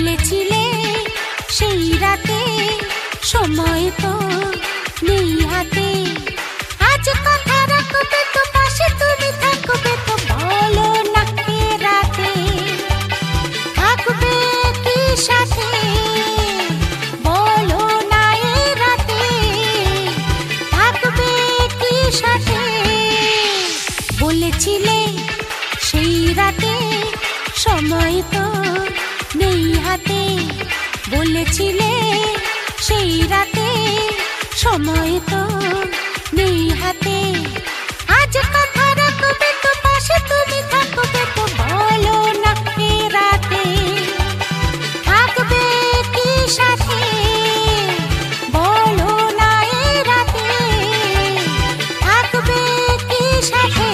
বলেছিলে সেই রাতে সময় তো নেই হাতে। আজ কথা রাখবে তো পাশে তুমি থাকবে তো বলো না এ রাতে থাকবে কি সাথে, বলো না এ রাতে থাকবে কি সাথে। বলেছিলে সেই রাতে সময় তো নেই হাতে, বলেছিলে সেই রাতে সময় তো নেই হাতে। আজ কথা রাখবে তো পাশে তুমি থাকবে তো বলো না এ রাতে থাকবে কি সাথে, বলো না এ রাতে থাকবে কি সাথে।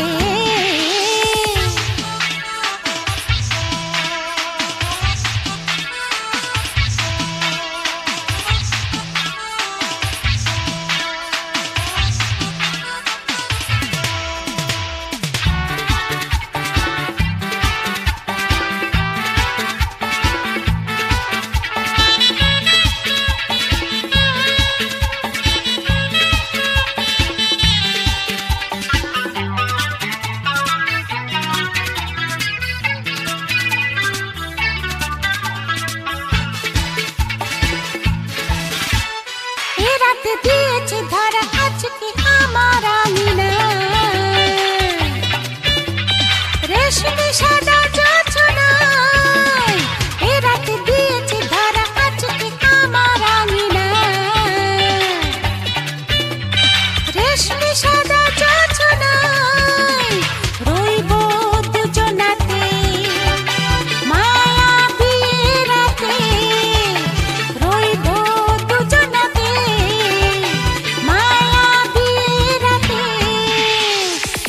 দিয়েছে ধরা আজকে আমার আঙিনা, রেশমি সাদা জোছনায় এ রাতে দিয়েছে ধরা আজকে আমার আঙিনা, রেশমি সাদা জোছনায় রইব দুজনাতে মায়াবী রাতে, রইব দুজনাতে মায়াবী রাতে।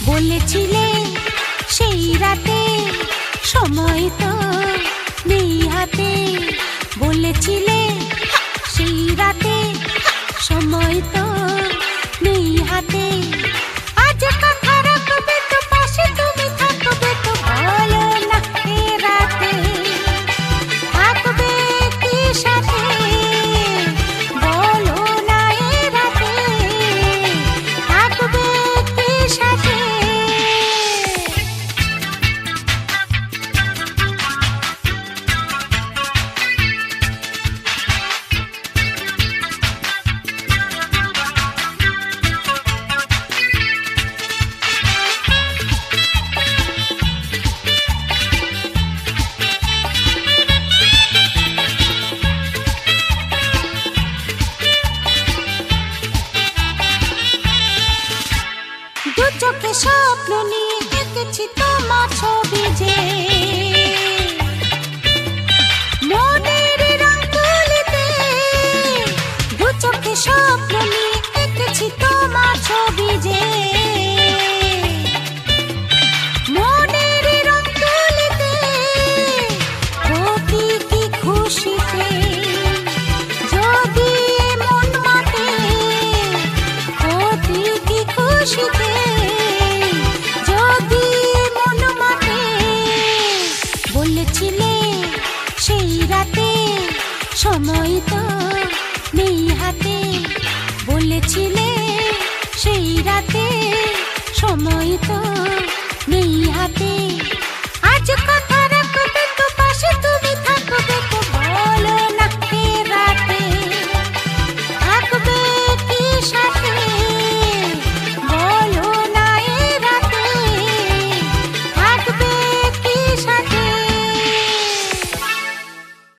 বলেছিলে সেই রাতে সময় তো নেই হাতে, বলেছিলে সেই রাতে সময় তো নেই হাতে। আজ কথা রাখবে তো পাশে তুমি থাকবে তো বলো না এ রাতে থাকবে কি সাথে, বলো না এ রাতে থাকবে কি সাথে। দু চোখে স্বপ্ন নিয়ে এঁকেছি তোমার ছবি যে মনের রং তুলিতে, দু চোখে স্বপ্ন নিয়ে এঁকেছি তোমার ছবি যে মনের রং তুলিতে, প্রতীকী খুশিতে যদি মন মাতে, প্রতীকী খুশিতে যদি মন মাতে। বলেছিলে সেই রাতে সময় তো নেই হাতে, বলেছিলে সেই রাতে সময় তো নেই হাতে। আজ কথা